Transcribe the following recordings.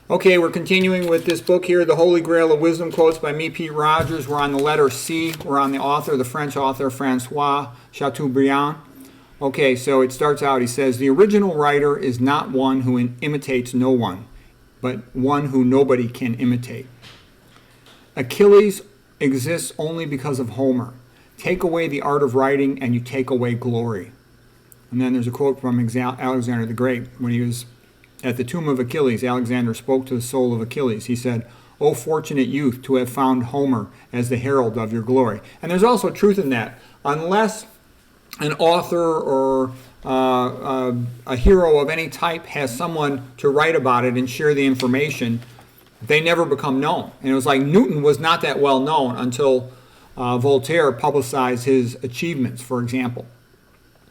Okay, we're continuing with this book here, The Holy Grail of Wisdom, quotes by me, Pete Rogers. We're on the letter C. We're on the author, the French author, Francois Chateaubriand. Okay, so it starts out, he says, the original writer is not one who imitates no one, but one who nobody can imitate. Achilles exists only because of Homer. Take away the art of writing and you take away glory. And then there's a quote from Alexander the Great. When he was at the tomb of Achilles, Alexander spoke to the soul of Achilles. He said, O fortunate youth, to have found Homer as the herald of your glory. And there's also truth in that. Unless an author or a hero of any type has someone to write about it and share the information, they never become known. And it was like Newton was not that well known until Voltaire publicized his achievements, for example.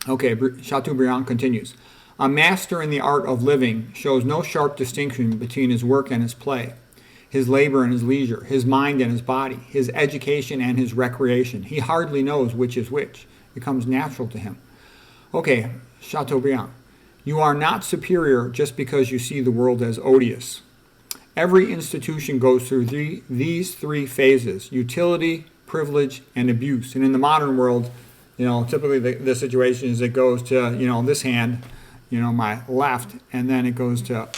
Okay, Chateaubriand continues. A master in the art of living shows no sharp distinction between his work and his play, his labor and his leisure, his mind and his body, his education and his recreation. He hardly knows which is which. It comes natural to him. Okay, Chateaubriand. You are not superior just because you see the world as odious. Every institution goes through these three phases: utility, privilege, and abuse. And in the modern world, typically the situation is it goes to, this hand, my left, and then it goes to...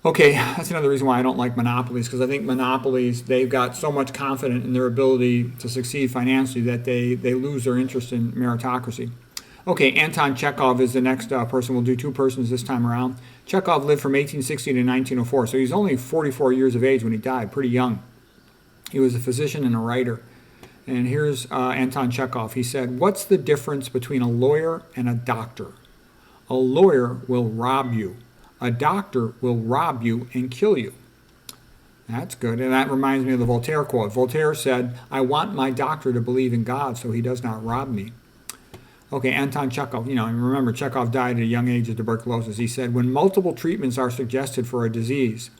Okay, that's another reason why I don't like monopolies, because I think monopolies, they've got so much confidence in their ability to succeed financially that they lose their interest in meritocracy. Okay, Anton Chekov is the next person. We'll do two persons this time around. Chekov lived from 1860 to 1904, so he's only 44 years of age when he died, pretty young. He was a physician and a writer. And here's Anton Chekov. He said, what's the difference between a lawyer and a doctor? A lawyer will rob you. A doctor will rob you and kill you. That's good. And that reminds me of the Voltaire quote. Voltaire said, I want my doctor to believe in God so he does not rob me. Okay, Anton Chekov, and remember, Chekov died at a young age of tuberculosis. He said, when multiple treatments are suggested for a disease,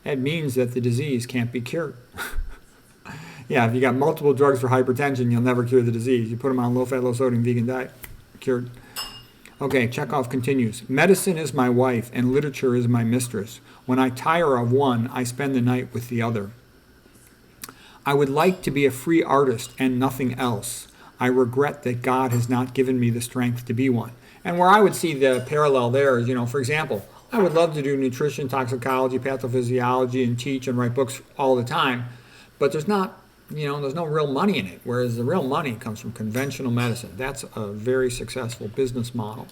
it means that the disease can't be cured. Yeah, if you got multiple drugs for hypertension, you'll never cure the disease. You put them on low-fat, low-sodium vegan diet, cured. Okay, Chekov continues. Medicine is my wife and literature is my mistress. When I tire of one, I spend the night with the other. I would like to be a free artist and nothing else. I regret that God has not given me the strength to be one. And where I would see the parallel there is, for example, I would love to do nutrition, toxicology, pathophysiology, and teach and write books all the time, but there's no real money in it, whereas the real money comes from conventional medicine. That's a very successful business model.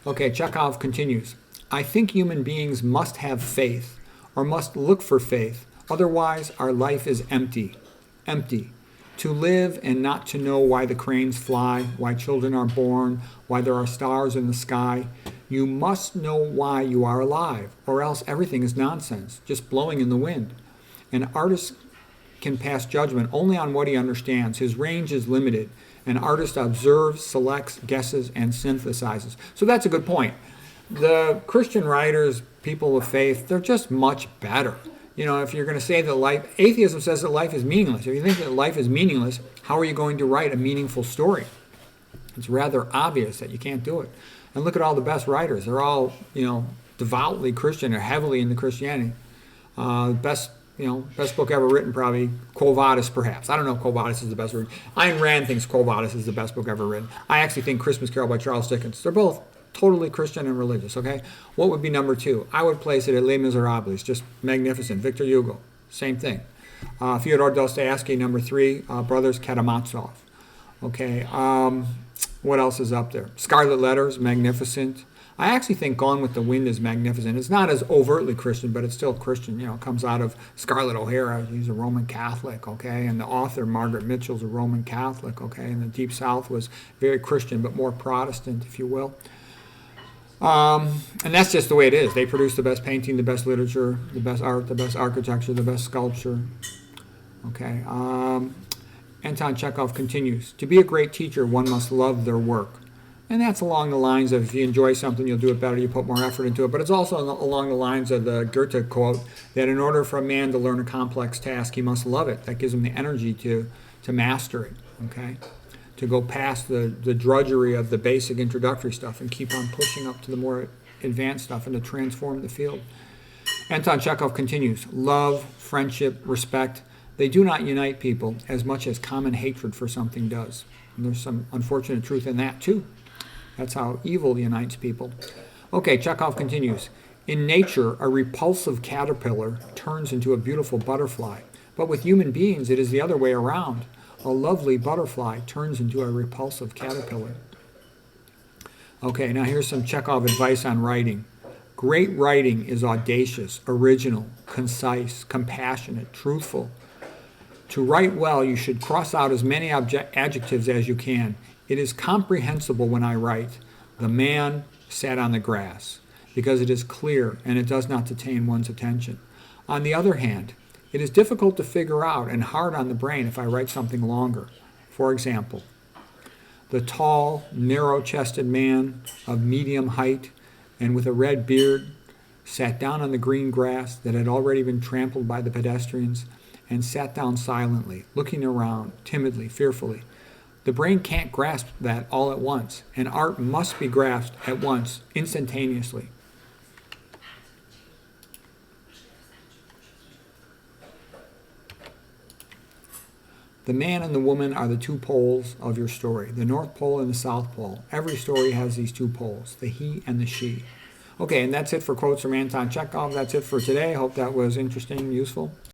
Okay, Chekov continues. I think human beings must have faith, or must look for faith. Otherwise, our life is empty. Empty. To live and not to know why the cranes fly, why children are born, why there are stars in the sky. You must know why you are alive, or else everything is nonsense, just blowing in the wind. An artist can pass judgment only on what he understands. His range is limited. An artist observes, selects, guesses, and synthesizes. So that's a good point. The Christian writers, people of faith, they're just much better. If you're going to say that atheism says that life is meaningless. If you think that life is meaningless, how are you going to write a meaningful story? It's rather obvious that you can't do it. And look at all the best writers. They're all, devoutly Christian or heavily into Christianity. Best book ever written, probably Quo Vadis, perhaps. I don't know if Quo Vadis is the best written. Ayn Rand thinks Quo Vadis is the best book ever written. I actually think Christmas Carol by Charles Dickens. They're both totally Christian and religious, okay? What would be number two? I would place it at Les Miserables, just magnificent. Victor Hugo, same thing. Fyodor Dostoevsky, number three. Brothers Karamazov. Okay, what else is up there? Scarlet Letters, magnificent. I actually think Gone with the Wind is magnificent. It's not as overtly Christian, but it's still Christian. It comes out of Scarlett O'Hara. She's a Roman Catholic, okay? And the author, Margaret Mitchell's a Roman Catholic, okay? And the Deep South was very Christian, but more Protestant, if you will. And that's just the way it is. They produce the best painting, the best literature, the best art, the best architecture, the best sculpture. Okay. Anton Chekov continues. To be a great teacher, one must love their work. And that's along the lines of if you enjoy something, you'll do it better, you put more effort into it. But it's also along the lines of the Goethe quote that in order for a man to learn a complex task, he must love it. That gives him the energy to master it. Okay. to go past the drudgery of the basic introductory stuff and keep on pushing up to the more advanced stuff and to transform the field. Anton Chekov continues, love, friendship, respect, they do not unite people as much as common hatred for something does. And there's some unfortunate truth in that too. That's how evil unites people. Okay, Chekov continues, in nature, a repulsive caterpillar turns into a beautiful butterfly. But with human beings, it is the other way around. A lovely butterfly turns into a repulsive caterpillar. Okay, now here's some Chekov advice on writing. Great writing is audacious, original, concise, compassionate, truthful. To write well, you should cross out as many adjectives as you can. It is comprehensible when I write, the man sat on the grass, because it is clear and it does not detain one's attention. On the other hand, it is difficult to figure out and hard on the brain if I write something longer. For example, the tall, narrow-chested man of medium height and with a red beard sat down on the green grass that had already been trampled by the pedestrians and sat down silently, looking around, timidly, fearfully. The brain can't grasp that all at once, and art must be grasped at once, instantaneously. The man and the woman are the two poles of your story, the North Pole and the South Pole. Every story has these two poles, the he and the she. Okay, and that's it for quotes from Anton Chekov. That's it for today. Hope that was interesting and useful.